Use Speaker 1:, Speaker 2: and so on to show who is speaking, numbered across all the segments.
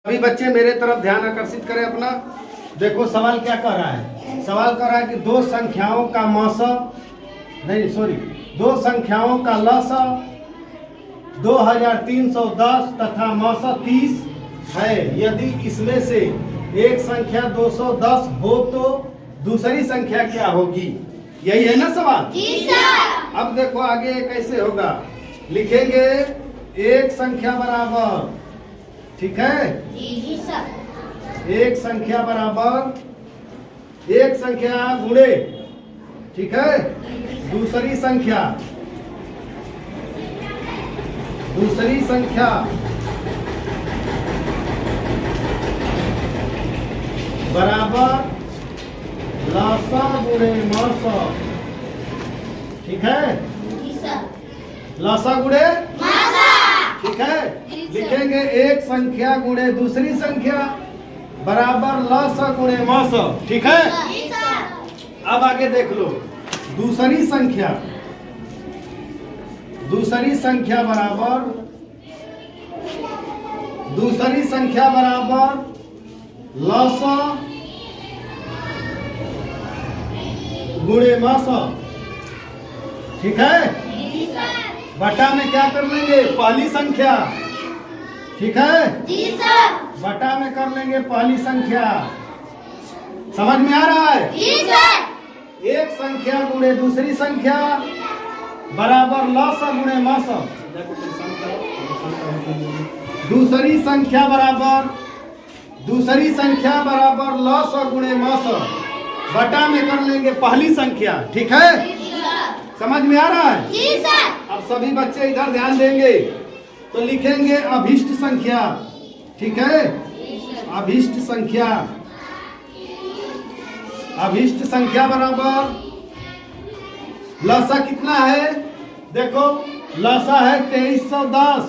Speaker 1: अभी बच्चे मेरे तरफ ध्यान आकर्षित करें अपना। देखो सवाल क्या कर रहा है। सवाल कर रहा है कि दो संख्याओं का दो संख्याओं का लसा 2310 तथा मौसा 30 है। यदि इसमें से एक संख्या 210 हो तो दूसरी संख्या क्या होगी? यही है ना सवाल। अब देखो आगे कैसे होगा। लिखेंगे एक संख्या बराबर, ठीक है, एक संख्या बराबर एक संख्या गुणे, ठीक है, दूसरी संख्या बराबर लसा गुणे मौसा, ठीक है, लसा गुणे, ठीक है। लिखेंगे एक संख्या गुणे दूसरी संख्या बराबर लसा गुणे मौसा, ठीक है। अब आगे देख लो दूसरी संख्या बराबर लसा गुणे मौसा, ठीक है। बटा में क्या कर लेंगे? पहली संख्या, ठीक है, बटा में कर लेंगे पहली संख्या। समझ में आ रहा है? एक संख्या गुणे दूसरी संख्या बराबर लसा गुणे मौसा। दूसरी संख्या बराबर लसा गुणे मौसा, बटा में कर लेंगे पहली संख्या, ठीक है। समझ में आ रहा है? अब सभी बच्चे इधर ध्यान देंगे तो लिखेंगे अभिष्ट संख्या, ठीक है, अभिष्ट संख्या बराबर लसा कितना है? देखो लसा है 2310,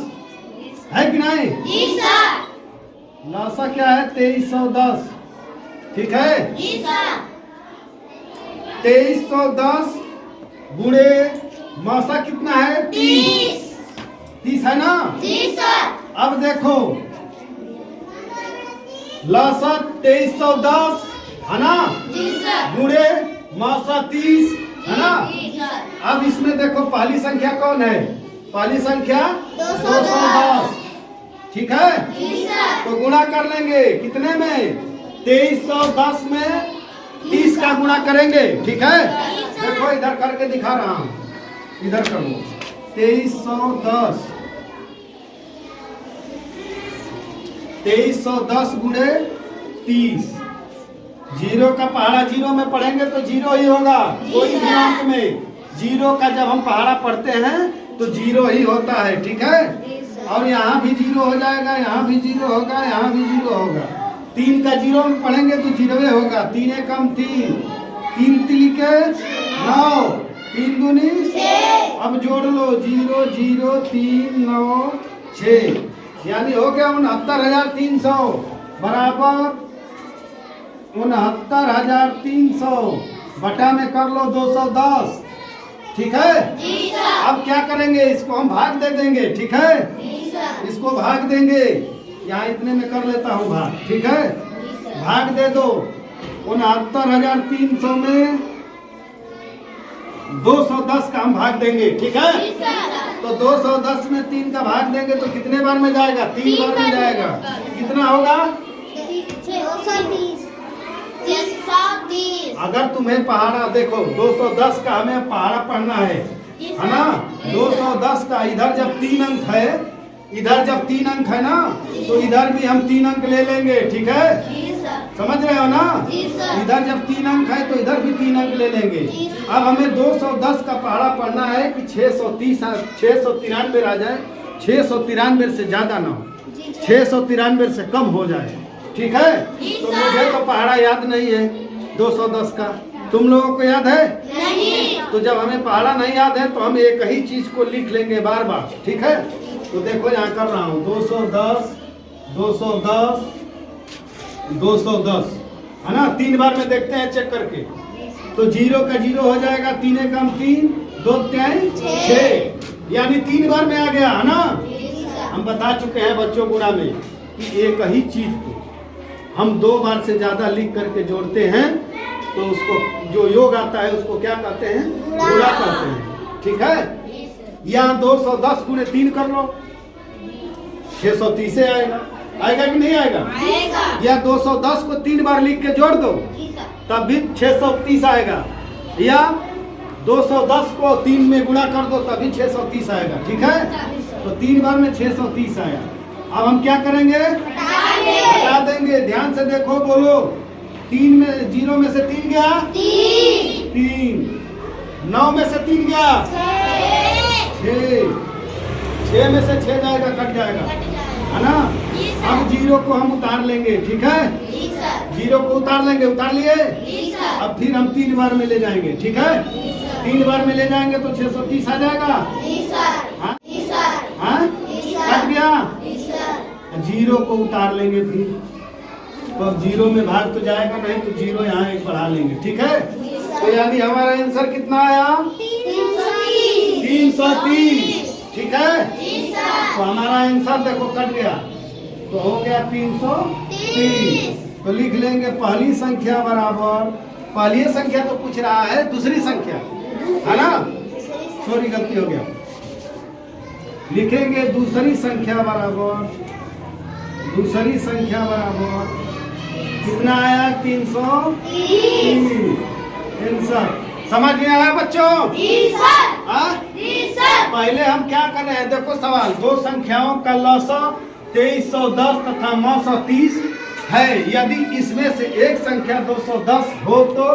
Speaker 1: है कि नहीं? लसा क्या है? 2310, ठीक है। 2310 गुणे मौसा कितना है? 30 है ना? अब देखो लसा 2310 है ना, गुणे मौसा 30 है ना। अब इसमें देखो पहली संख्या कौन है? पहली संख्या 210, ठीक है। तो गुणा कर लेंगे कितने में? 2310 में 30 का गुणा करेंगे, ठीक है। देखो इधर करके दिखा रहा हूं, इधर कर लो। 2310 गुणे 30, जीरो का पहाड़ा जीरो में पढ़ेंगे तो जीरो ही होगा। कोई भी अंक में जीरो का जब हम पहाड़ा पढ़ते हैं तो जीरो ही होता है, ठीक है। और यहाँ भी जीरो हो जाएगा, यहाँ भी जीरो होगा, यहाँ भी जीरो होगा। 3 का जीरो में पढ़ेंगे तो जीरो होगा। 3 एकम 3, 3 तिलिके 9, 3 दूनी 6। अब जोड़ लो 0 0 3 9 6, यानी हो गया 69,300 बराबर 69,300, बटा में कर लो 210, ठीक है। अब क्या करेंगे? इसको हम भाग दे देंगे, ठीक है। इसको भाग देंगे, यहाँ इतने में कर लेता हूँ भाग, ठीक है। भाग दे दो 69,300 में 210 का हम भाग देंगे, ठीक है। तो 210 में 3 का भाग देंगे तो कितने बार में जाएगा? 3 बार में जाएगा। कितना होगा? 630। अगर तुम्हें पहाड़ा देखो 210 का हमें पहाड़ा पढ़ना है ना। 210 का इधर जब 3 अंक है, इधर जब 3 अंक है ना, तो इधर भी हम 3 अंक ले लेंगे, ठीक है। समझ रहे हो ना? इधर जब 3 अंक है तो इधर भी 3 अंक ले लेंगे। अब हमें 210 का पहाड़ा पढ़ना है कि 693 आ जाए, 693 से ज्यादा ना हो, 693 से कम हो जाए, ठीक है। तो मुझे तो पहाड़ा याद नहीं है 210 का, तुम लोगों को याद है? नहीं। तो जब हमें पहाड़ा नहीं याद है तो हम एक ही चीज को लिख लेंगे बार बार, ठीक है। तो देखो यहाँ कर रहा हूँ 210 210 210 है ना। 3 बार में देखते हैं चेक करके, तो 0 का 0 हो जाएगा, 3 एकम 3, 2 3 6, यानी 3 बार में आ गया है ना। हम बता चुके हैं बच्चों गुणा में कि एक ही चीज को हम 2 बार से ज्यादा लिख करके जोड़ते हैं तो उसको जो योग आता है उसको क्या कहते हैं? गुणा कहते हैं। ठीक है, यहाँ 210 गुणे 3 कर लो, 630 आएगा। आएगा कि नहीं आएगा? या 210 को 3 बार लिख के जोड़ दो तब भी 630 आएगा, या 210 को 3 में गुणा कर दो तभी 630 आएगा। ठीक है, तो 3 बार में 630 आया। अब हम क्या करेंगे? हटा देंगे। ध्यान से देखो, बोलो। 3 में 0 में से 3 गया 3, 9 में से 3 गया 6, 6 में से 6 जाएगा, कट जाएगा, है ना। अब 0 को हम उतार लेंगे। ठीक है, 0 को उतार लेंगे। उतार लिए। अब फिर हम 3 बार में ले जाएंगे। ठीक है, 3 बार में ले जाएंगे तो 630 आ जाएगा। हाँ, कट गया। 0 को उतार लेंगे फिर, तो अब 0 में भाग तो जाएगा नहीं, तो 0 यहाँ एक बढ़ा लेंगे। ठीक है, तो यानी हमारा आंसर कितना आया? 330। ठीक है, तो हमारा आंसर देखो कट गया, तो हो गया 330। तो लिख लेंगे पहली संख्या बराबर, पहली संख्या तो पूछ रहा है, दूसरी संख्या है ना, सॉरी गलती हो गया। लिखेंगे दूसरी संख्या बराबर, दूसरी संख्या बराबर कितना आया? 330। आंसर समझ में आया बच्चों? पहले हम क्या कर रहे हैं? देखो सवाल, 2 संख्याओं का लसा 2310 तथा 930 है। यदि इसमें से एक संख्या 210 हो तो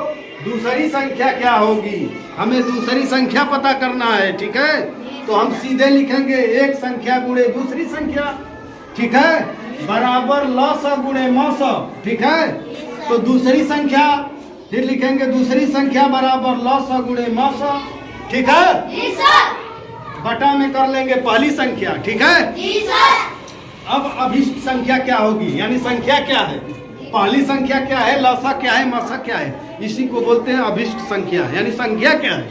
Speaker 1: दूसरी संख्या क्या होगी? हमें दूसरी संख्या पता करना है। ठीक है, तो हम सीधे लिखेंगे एक संख्या गुणे दूसरी संख्या। ठीक है, बराबर लसा गुणे मौसा। ठीक है, तो दूसरी संख्या फिर लिखेंगे दूसरी संख्या बराबर लसा गुणे मौसा। ठीक है, बटा में कर लेंगे पहली संख्या। ठीक है, अब अभिष्ट संख्या क्या होगी, यानी संख्या क्या है? पहली संख्या क्या है, लसा क्या है, मसा क्या है, इसी को बोलते हैं अभिष्ट संख्या, यानी संख्या क्या है।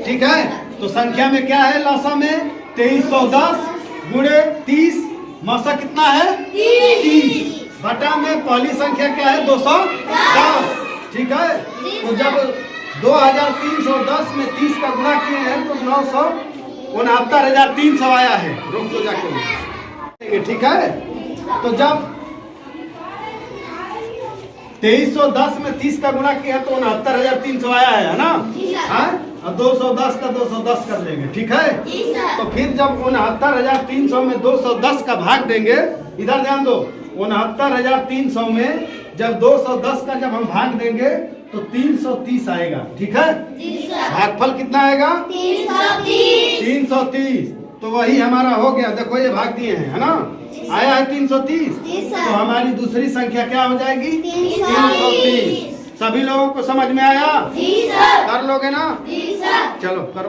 Speaker 1: ठीक है, तो संख्या में क्या है? लसा में 2310 गुणे 30, मसा कितना है? 30। बटा में पहली संख्या क्या है? 210। ठीक है, तो जब 2310 में 30 का गुणा किए हैं तो 969,300 आया है। रुक तो जाके, ठीक है, तो जब 2310 में 30 का गुणा किया तो 69,300 आया है ना। हाँ, अब 210 का 210 कर लेंगे। ठीक है, तो फिर जब 69,300 में 210 का भाग देंगे, इधर ध्यान दो, 69,300 में जब 210 का जब हम भाग देंगे तो 330 आएगा। ठीक है, भागफल कितना आएगा? 330। तो वही हमारा हो गया। देखो ये भाग दिए हैं, है ना, आया है 330। तो हमारी दूसरी संख्या क्या हो जाएगी? 330। सभी लोगों को समझ में आया? कर लोगे ना? चलो करो।